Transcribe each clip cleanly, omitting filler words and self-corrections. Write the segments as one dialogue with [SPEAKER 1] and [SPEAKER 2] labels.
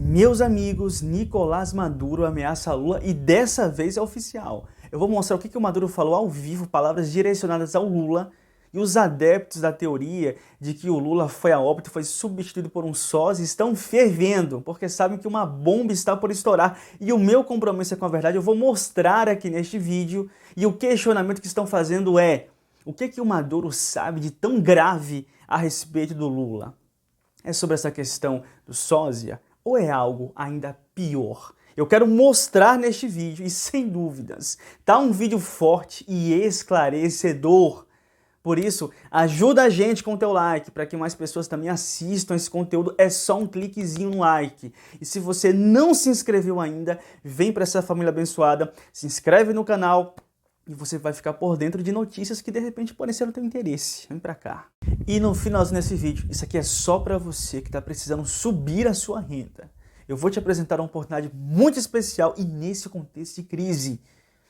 [SPEAKER 1] Meus amigos, Nicolás Maduro ameaça Lula e dessa vez é oficial. Eu vou mostrar o que o Maduro falou ao vivo, palavras direcionadas ao Lula, e os adeptos da teoria de que o Lula foi a óbito e foi substituído por um sósia estão fervendo, porque sabem que uma bomba está por estourar. E o meu compromisso é com a verdade, eu vou mostrar aqui neste vídeo, e o questionamento que estão fazendo é: o que o Maduro sabe de tão grave a respeito do Lula? É sobre essa questão do sósia? Ou é algo ainda pior? Eu quero mostrar neste vídeo e, sem dúvidas, tá um vídeo forte e esclarecedor. Por isso, ajuda a gente com o teu like, para que mais pessoas também assistam esse conteúdo. É só um cliquezinho no like. E se você não se inscreveu ainda, vem para essa família abençoada, se inscreve no canal e você vai ficar por dentro de notícias que de repente podem ser do teu interesse. Vem pra cá. E no finalzinho desse vídeo, isso aqui é só para você que está precisando subir a sua renda. Eu vou te apresentar uma oportunidade muito especial e nesse contexto de crise.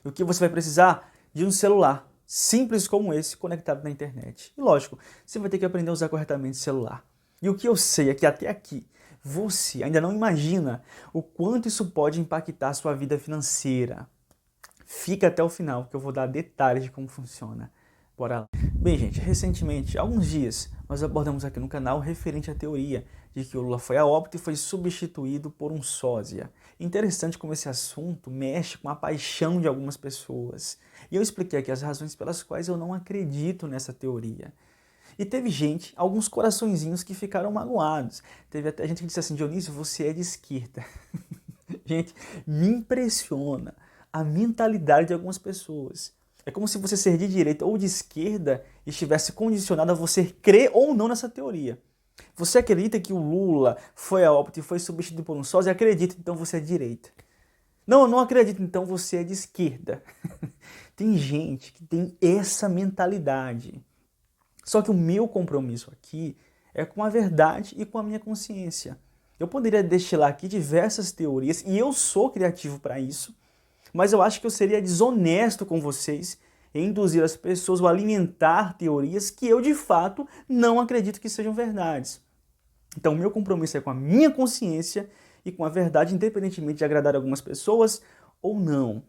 [SPEAKER 1] O que você vai precisar? De um celular simples como esse, conectado na internet. E lógico, você vai ter que aprender a usar corretamente o celular. E o que eu sei é que até aqui, você ainda não imagina o quanto isso pode impactar a sua vida financeira. Fica até o final que eu vou dar detalhes de como funciona. Bora lá. Bem, gente, recentemente, há alguns dias, nós abordamos aqui no canal referente à teoria de que o Lula foi a óbito e foi substituído por um sósia. Interessante como esse assunto mexe com a paixão de algumas pessoas. E eu expliquei aqui as razões pelas quais eu não acredito nessa teoria. E teve gente, alguns coraçõezinhos que ficaram magoados. Teve até gente que disse assim: Dionísio, você é de esquerda. Gente, me impressiona a mentalidade de algumas pessoas. É como se você ser de direita ou de esquerda estivesse condicionado a você crer ou não nessa teoria. Você acredita que o Lula foi a óbito e foi substituído por um sósia? Acredita, então você é de direita. Não, eu não acredito, então você é de esquerda. Tem gente que tem essa mentalidade. Só que o meu compromisso aqui é com a verdade e com a minha consciência. Eu poderia destilar aqui diversas teorias, e eu sou criativo para isso, mas eu acho que eu seria desonesto com vocês em induzir as pessoas a alimentar teorias que eu, de fato, não acredito que sejam verdades. Então, o meu compromisso é com a minha consciência e com a verdade, independentemente de agradar algumas pessoas ou não.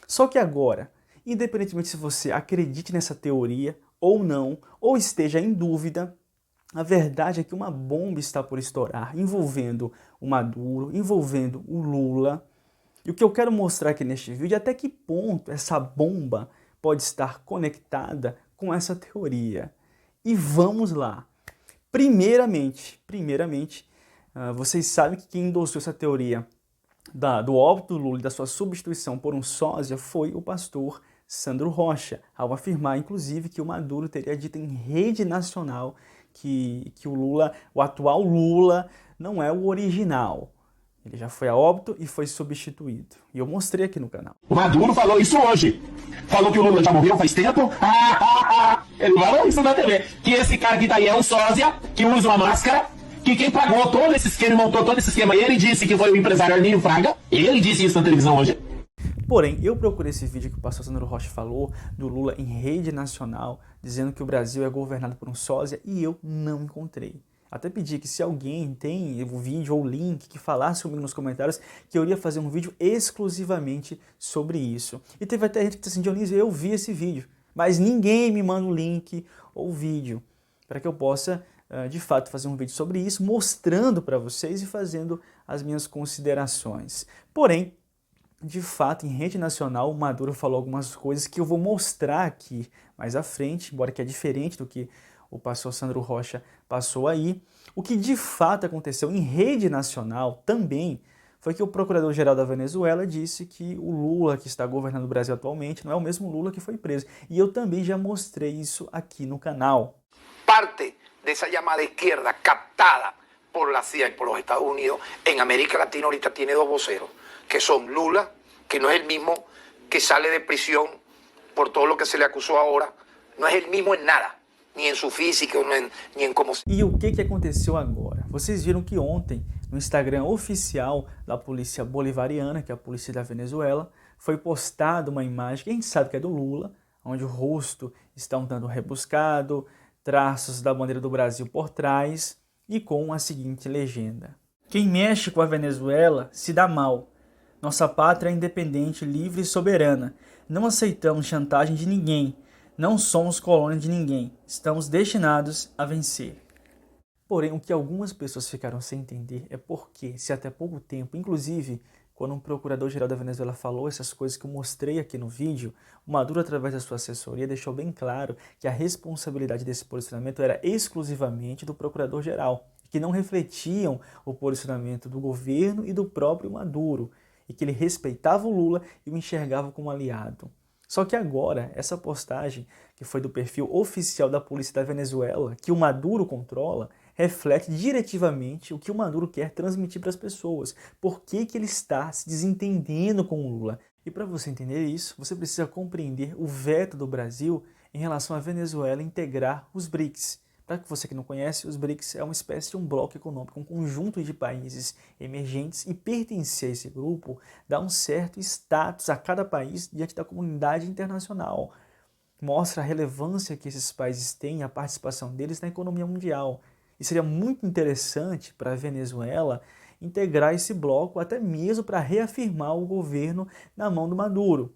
[SPEAKER 1] Só que agora, independentemente se você acredite nessa teoria ou não, ou esteja em dúvida, a verdade é que uma bomba está por estourar, envolvendo o Maduro, envolvendo o Lula. E o que eu quero mostrar aqui neste vídeo é até que ponto essa bomba pode estar conectada com essa teoria. E vamos lá. Primeiramente, vocês sabem que quem endossou essa teoria do óbito do Lula e da sua substituição por um sósia foi o pastor Sandro Rocha, ao afirmar, inclusive, que o Maduro teria dito em rede nacional que o Lula, o atual Lula, não é o original. Ele já foi a óbito e foi substituído. E eu mostrei aqui no canal.
[SPEAKER 2] O Maduro falou isso hoje. Falou que o Lula já morreu faz tempo. Ele falou isso na TV. Que esse cara que tá aí é um sósia, que usa uma máscara, que quem pagou todo esse esquema, montou todo esse esquema, ele disse que foi o empresário Arlinho Fraga. Ele disse isso na televisão hoje.
[SPEAKER 1] Porém, eu procurei esse vídeo que o pastor Sandro Rocha falou do Lula em rede nacional, dizendo que o Brasil é governado por um sósia, e eu não encontrei. Até pedi que se alguém tem o vídeo ou o link que falasse comigo nos comentários, que eu iria fazer um vídeo exclusivamente sobre isso. E teve até gente que disse assim: Dionísio, eu vi esse vídeo, mas ninguém me manda o link ou o vídeo, para que eu possa, de fato, fazer um vídeo sobre isso, mostrando para vocês e fazendo as minhas considerações. Porém, de fato, em rede nacional, o Maduro falou algumas coisas que eu vou mostrar aqui mais à frente, embora que é diferente do que o pastor Sandro Rocha passou aí. O que de fato aconteceu em rede nacional também foi que o procurador-geral da Venezuela disse que o Lula, que está governando o Brasil atualmente, não é o mesmo Lula que foi preso. E eu também já mostrei isso aqui no canal.
[SPEAKER 3] Parte dessa chamada esquerda captada por la CIA y por los Estados Unidos en América Latina ahorita tiene dos voceros, que son Lula, que no es el mismo que sale de prisión por todo lo que se le acusó ahora, no es el mismo en nada. Nem em sua física, nem em como...
[SPEAKER 1] E o que aconteceu agora? Vocês viram que ontem, no Instagram oficial da polícia bolivariana, que é a polícia da Venezuela, foi postada uma imagem, que a gente sabe que é do Lula, onde o rosto está um tanto rebuscado, traços da bandeira do Brasil por trás, e com a seguinte legenda: Quem mexe com a Venezuela se dá mal. Nossa pátria é independente, livre e soberana. Não aceitamos chantagem de ninguém. Não somos colônia de ninguém. Estamos destinados a vencer. Porém, o que algumas pessoas ficaram sem entender é porque, se até pouco tempo, inclusive, quando um procurador-geral da Venezuela falou essas coisas que eu mostrei aqui no vídeo, o Maduro, através da sua assessoria, deixou bem claro que a responsabilidade desse posicionamento era exclusivamente do procurador-geral, que não refletiam o posicionamento do governo e do próprio Maduro, e que ele respeitava o Lula e o enxergava como aliado. Só que agora, essa postagem, que foi do perfil oficial da polícia da Venezuela, que o Maduro controla, reflete diretivamente o que o Maduro quer transmitir para as pessoas. Por que ele está se desentendendo com o Lula? E para você entender isso, você precisa compreender o veto do Brasil em relação à Venezuela integrar os BRICS. Para você que não conhece, os BRICS é uma espécie de um bloco econômico, um conjunto de países emergentes, e pertencer a esse grupo dá um certo status a cada país diante da comunidade internacional. Mostra a relevância que esses países têm, a participação deles na economia mundial. E seria muito interessante para a Venezuela integrar esse bloco, até mesmo para reafirmar o governo na mão do Maduro.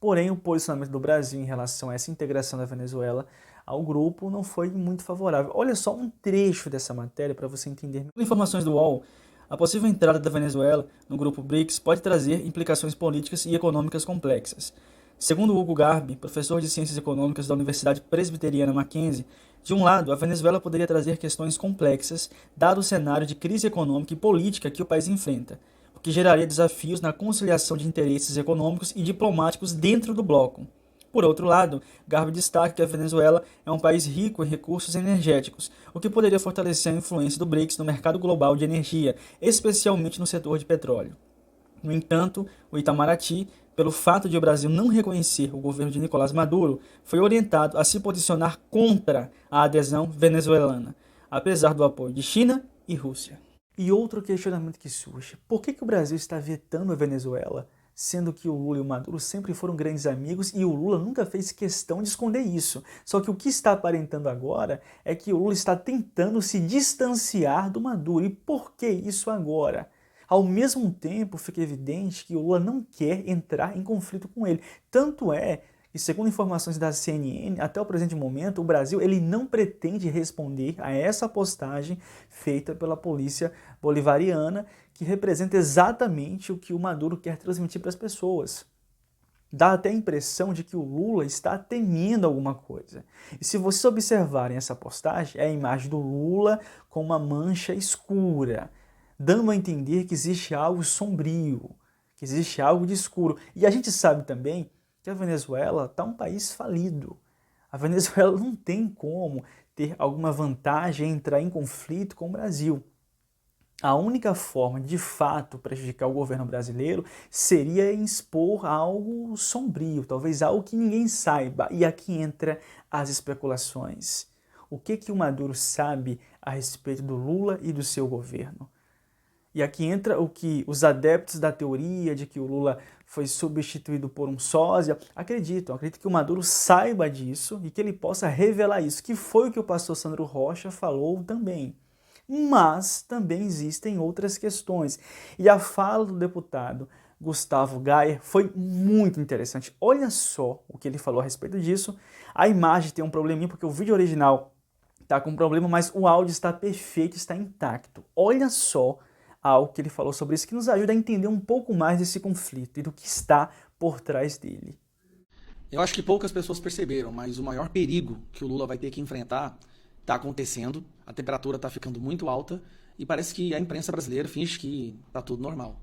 [SPEAKER 1] Porém, o posicionamento do Brasil em relação a essa integração da Venezuela ao grupo não foi muito favorável. Olha só um trecho dessa matéria para você entender. Segundo informações do UOL, a possível entrada da Venezuela no grupo BRICS pode trazer implicações políticas e econômicas complexas. Segundo Hugo Garbi, professor de Ciências Econômicas da Universidade Presbiteriana Mackenzie, de um lado, a Venezuela poderia trazer questões complexas, dado o cenário de crise econômica e política que o país enfrenta, o que geraria desafios na conciliação de interesses econômicos e diplomáticos dentro do bloco. Por outro lado, Garbi destaca que a Venezuela é um país rico em recursos energéticos, o que poderia fortalecer a influência do BRICS no mercado global de energia, especialmente no setor de petróleo. No entanto, o Itamaraty, pelo fato de o Brasil não reconhecer o governo de Nicolás Maduro, foi orientado a se posicionar contra a adesão venezuelana, apesar do apoio de China e Rússia. E outro questionamento que surge: por que o Brasil está vetando a Venezuela, sendo que o Lula e o Maduro sempre foram grandes amigos e o Lula nunca fez questão de esconder isso? Só que o que está aparentando agora é que o Lula está tentando se distanciar do Maduro. E por que isso agora? Ao mesmo tempo, fica evidente que o Lula não quer entrar em conflito com ele. Tanto é que, segundo informações da CNN, até o presente momento, o Brasil ele não pretende responder a essa postagem feita pela polícia bolivariana, que representa exatamente o que o Maduro quer transmitir para as pessoas. Dá até a impressão de que o Lula está temendo alguma coisa. E se vocês observarem essa postagem, é a imagem do Lula com uma mancha escura, dando a entender que existe algo sombrio, que existe algo de escuro. E a gente sabe também que a Venezuela está um país falido. A Venezuela não tem como ter alguma vantagem em entrar em conflito com o Brasil. A única forma de fato prejudicar o governo brasileiro seria expor algo sombrio, talvez algo que ninguém saiba. E aqui entra as especulações. O que o Maduro sabe a respeito do Lula e do seu governo? E aqui entra o que os adeptos da teoria de que o Lula foi substituído por um sósia acreditam que o Maduro saiba disso e que ele possa revelar isso, que foi o que o pastor Sandro Rocha falou também. Mas também existem outras questões. E a fala do deputado Gustavo Gayer foi muito interessante. Olha só o que ele falou a respeito disso. A imagem tem um probleminha porque o vídeo original está com problema, mas o áudio está perfeito, está intacto. Olha só algo que ele falou sobre isso, que nos ajuda a entender um pouco mais desse conflito e do que está por trás dele.
[SPEAKER 4] Eu acho que poucas pessoas perceberam, mas o maior perigo que o Lula vai ter que enfrentar está acontecendo, a temperatura está ficando muito alta e parece que a imprensa brasileira finge que está tudo normal.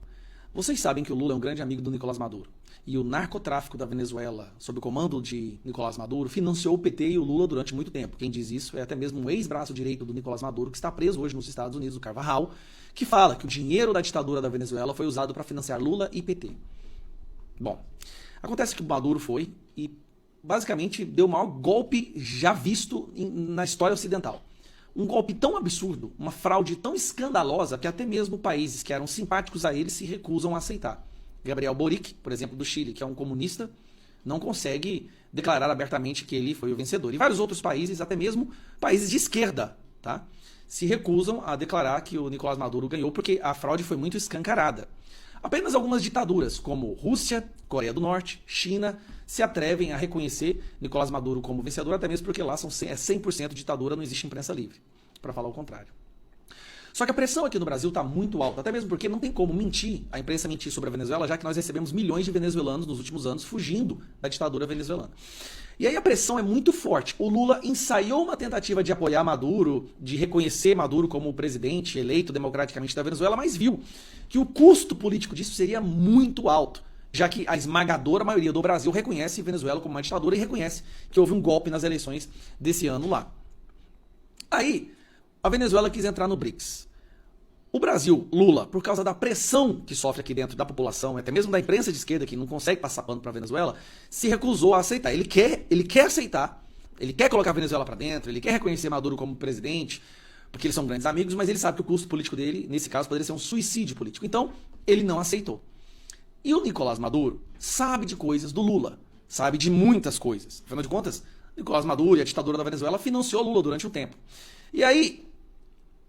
[SPEAKER 4] Vocês sabem que o Lula é um grande amigo do Nicolás Maduro e o narcotráfico da Venezuela, sob o comando de Nicolás Maduro, financiou o PT e o Lula durante muito tempo. Quem diz isso é até mesmo um ex-braço direito do Nicolás Maduro, que está preso hoje nos Estados Unidos, o Carvajal, que fala que o dinheiro da ditadura da Venezuela foi usado para financiar Lula e PT. Bom, acontece que o Maduro foi e basicamente deu o maior golpe já visto na história ocidental. Um golpe tão absurdo, uma fraude tão escandalosa que até mesmo países que eram simpáticos a ele se recusam a aceitar. Gabriel Boric, por exemplo, do Chile, que é um comunista, não consegue declarar abertamente que ele foi o vencedor. E vários outros países, até mesmo países de esquerda, tá? se recusam a declarar que o Nicolás Maduro ganhou porque a fraude foi muito escancarada. Apenas algumas ditaduras, como Rússia, Coreia do Norte, China, se atrevem a reconhecer Nicolás Maduro como vencedor, até mesmo porque lá é 100% ditadura, não existe imprensa livre, para falar o contrário. Só que a pressão aqui no Brasil está muito alta, até mesmo porque não tem como mentir, a imprensa mentir sobre a Venezuela, já que nós recebemos milhões de venezuelanos nos últimos anos fugindo da ditadura venezuelana. E aí a pressão é muito forte. O Lula ensaiou uma tentativa de apoiar Maduro, de reconhecer Maduro como o presidente eleito democraticamente da Venezuela, mas viu que o custo político disso seria muito alto, já que a esmagadora maioria do Brasil reconhece Venezuela como uma ditadura e reconhece que houve um golpe nas eleições desse ano lá. Aí, a Venezuela quis entrar no BRICS. O Brasil, Lula, por causa da pressão que sofre aqui dentro da população, até mesmo da imprensa de esquerda, que não consegue passar pano para a Venezuela, se recusou a aceitar. Ele quer aceitar, ele quer colocar a Venezuela para dentro, ele quer reconhecer Maduro como presidente, porque eles são grandes amigos, mas ele sabe que o custo político dele, nesse caso, poderia ser um suicídio político. Então, ele não aceitou. E o Nicolás Maduro sabe de coisas do Lula, sabe de muitas coisas. Afinal de contas, Nicolás Maduro e a ditadura da Venezuela financiou Lula durante um tempo. E aí,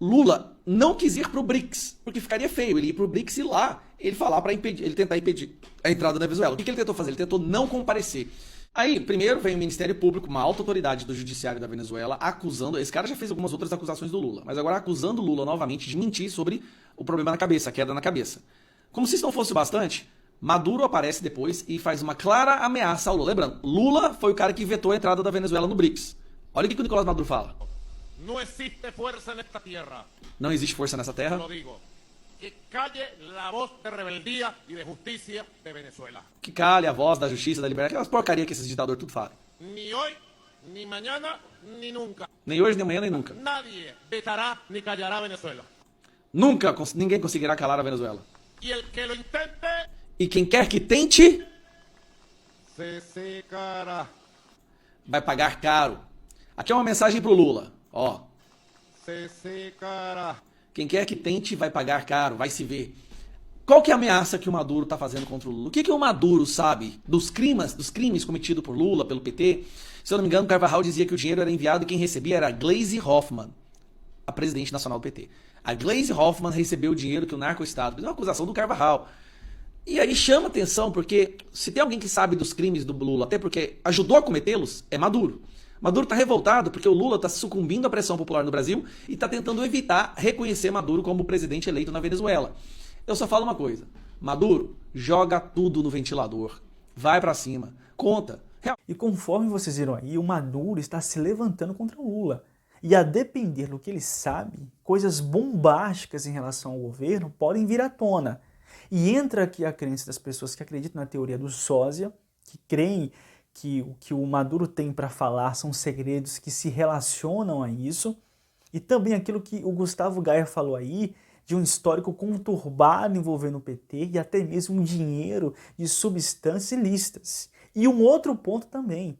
[SPEAKER 4] Lula não quis ir para o BRICS, porque ficaria feio ele ir para o BRICS e lá ele falar para impedir, ele tentar impedir a entrada da Venezuela. O que ele tentou fazer? Ele tentou não comparecer. Aí, primeiro vem o Ministério Público, uma alta autoridade do Judiciário da Venezuela, acusando, esse cara já fez algumas outras acusações do Lula, mas agora acusando o Lula novamente de mentir sobre o problema na cabeça, a queda na cabeça. Como se isso não fosse bastante, Maduro aparece depois e faz uma clara ameaça ao Lula. Lembrando, Lula foi o cara que vetou a entrada da Venezuela no BRICS. Olha o que o Nicolás Maduro fala.
[SPEAKER 5] No existe fuerza en esta tierra.
[SPEAKER 4] Não existe força nessa terra.
[SPEAKER 5] Lo digo. Que calle la voz de rebeldía y de justicia de Venezuela.
[SPEAKER 4] Que cale a voz da justiça, da liberdade, aquelas porcaria que esses ditadores tudo falam.
[SPEAKER 5] Ni hoy, ni mañana, ni nunca.
[SPEAKER 4] Nem hoje, nem amanhã, nem nunca.
[SPEAKER 5] Nadie vetará ni callará a Venezuela.
[SPEAKER 4] Nunca ninguém conseguirá calar a Venezuela.
[SPEAKER 5] Y el que lo intente,
[SPEAKER 4] E quem quer que tente,
[SPEAKER 5] se secará.
[SPEAKER 4] vai pagar caro. Aqui é uma mensagem pro Lula. Ó,
[SPEAKER 5] Se secará.
[SPEAKER 4] quem quer que tente vai pagar caro, vai se ver. Qual que é a ameaça que o Maduro tá fazendo contra o Lula? O que o Maduro sabe dos crimes cometidos por Lula, pelo PT? Se eu não me engano, o Carvajal dizia que o dinheiro era enviado e quem recebia era a Gleisi Hoffmann, a presidente nacional do PT. A Gleisi Hoffmann recebeu o dinheiro que o narco-estado... É uma acusação do Carvajal. E aí chama atenção, porque se tem alguém que sabe dos crimes do Lula, até porque ajudou a cometê-los, é Maduro. Maduro está revoltado porque o Lula está sucumbindo à pressão popular no Brasil e está tentando evitar reconhecer Maduro como presidente eleito na Venezuela. Eu só falo uma coisa. Maduro, joga tudo no ventilador. Vai para cima. Conta.
[SPEAKER 1] E conforme vocês viram aí, o Maduro está se levantando contra o Lula. E a depender do que ele sabe, coisas bombásticas em relação ao governo podem vir à tona. E entra aqui a crença das pessoas que acreditam na teoria do sósia, que creem que o que o Maduro tem para falar são segredos que se relacionam a isso, e também aquilo que o Gustavo Gaia falou aí, de um histórico conturbado envolvendo o PT e até mesmo dinheiro de substâncias ilícitas. E um outro ponto também,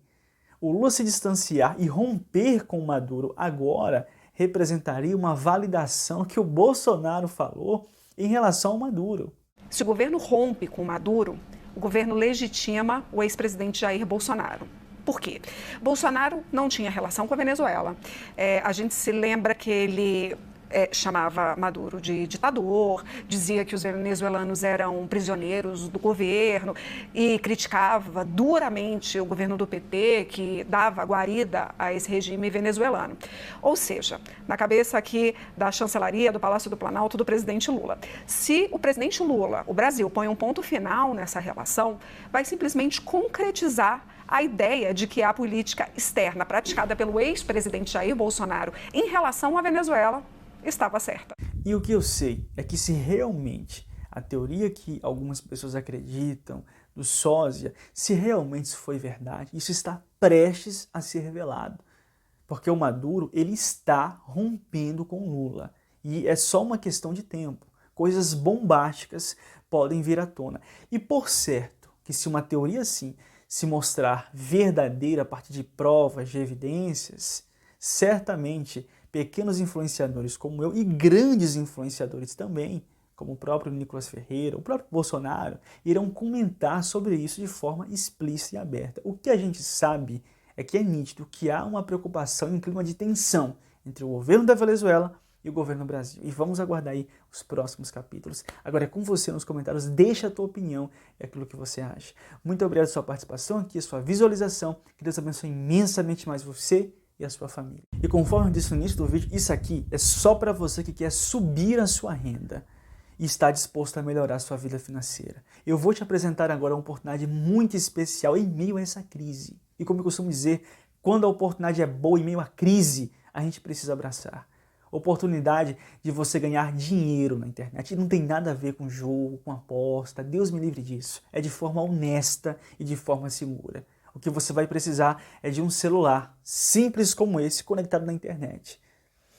[SPEAKER 1] o Lula se distanciar e romper com o Maduro agora representaria uma validação que o Bolsonaro falou em relação ao Maduro.
[SPEAKER 6] Se o governo rompe com o Maduro, o governo legitima o ex-presidente Jair Bolsonaro. Por quê? Bolsonaro não tinha relação com a Venezuela. A gente se lembra que ele chamava Maduro de ditador, dizia que os venezuelanos eram prisioneiros do governo e criticava duramente o governo do PT, que dava guarida a esse regime venezuelano. Ou seja, na cabeça aqui da chancelaria, do Palácio do Planalto, do presidente Lula. Se o presidente Lula, o Brasil, põe um ponto final nessa relação, vai simplesmente concretizar a ideia de que a política externa praticada pelo ex-presidente Jair Bolsonaro em relação à Venezuela estava certa.
[SPEAKER 1] E o que eu sei é que se realmente a teoria que algumas pessoas acreditam do sósia, se realmente isso foi verdade, isso está prestes a ser revelado. Porque o Maduro, ele está rompendo com Lula. E é só uma questão de tempo. Coisas bombásticas podem vir à tona. E por certo, que se uma teoria assim se mostrar verdadeira a partir de provas, de evidências, certamente pequenos influenciadores como eu e grandes influenciadores também, como o próprio Nicolas Ferreira, o próprio Bolsonaro, irão comentar sobre isso de forma explícita e aberta. O que a gente sabe é que é nítido que há uma preocupação e um clima de tensão entre o governo da Venezuela e o governo Brasil. E vamos aguardar aí os próximos capítulos. Agora é com você nos comentários, deixa a tua opinião e aquilo que você acha. Muito obrigado pela sua participação aqui, a sua visualização. Que Deus abençoe imensamente mais você e a sua família. E conforme eu disse no início do vídeo, isso aqui é só para você que quer subir a sua renda e está disposto a melhorar a sua vida financeira. Eu vou te apresentar agora uma oportunidade muito especial em meio a essa crise. E como eu costumo dizer, quando a oportunidade é boa em meio à crise, a gente precisa abraçar. Oportunidade de você ganhar dinheiro na internet. E não tem nada a ver com jogo, com aposta. Deus me livre disso. É de forma honesta e de forma segura. O que você vai precisar é de um celular simples como esse, conectado na internet.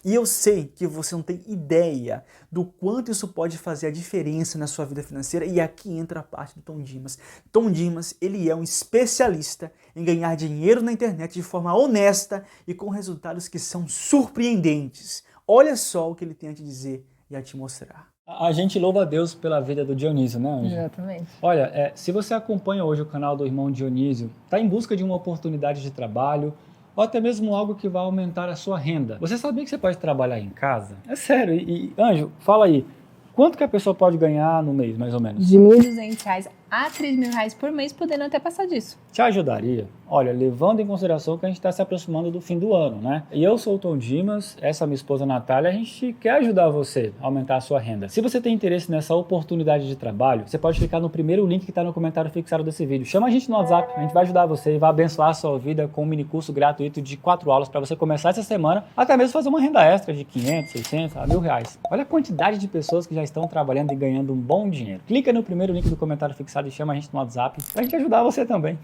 [SPEAKER 1] E eu sei que você não tem ideia do quanto isso pode fazer a diferença na sua vida financeira, e aqui entra a parte do Tom Dimas. Tom Dimas, ele é um especialista em ganhar dinheiro na internet de forma honesta e com resultados que são surpreendentes. Olha só o que ele tem a te dizer e a te mostrar.
[SPEAKER 7] A gente louva a Deus pela vida do Dionísio, né, Ângelo?
[SPEAKER 8] Exatamente.
[SPEAKER 7] Olha, se você acompanha hoje o canal do irmão Dionísio, está em busca de uma oportunidade de trabalho, ou até mesmo algo que vai aumentar a sua renda. Você sabia que você pode trabalhar em casa? É sério. Ângelo, fala aí, quanto que a pessoa pode ganhar no mês, mais ou menos?
[SPEAKER 8] De R$ 1.200 a R$ 3.000 por mês, podendo até passar disso.
[SPEAKER 7] Te ajudaria? Olha, levando em consideração que a gente está se aproximando do fim do ano, né? E eu sou o Tom Dimas, essa é minha esposa Natália, a gente quer ajudar você a aumentar a sua renda. Se você tem interesse nessa oportunidade de trabalho, você pode clicar no primeiro link que está no comentário fixado desse vídeo. Chama a gente no WhatsApp, a gente vai ajudar você e vai abençoar a sua vida com um mini curso gratuito de 4 aulas para você começar essa semana, até mesmo fazer uma renda extra de 500, 600, a R$1.000. Olha a quantidade de pessoas que já estão trabalhando e ganhando um bom dinheiro. Clica no primeiro link do comentário fixado e chama a gente no WhatsApp para a gente ajudar você também.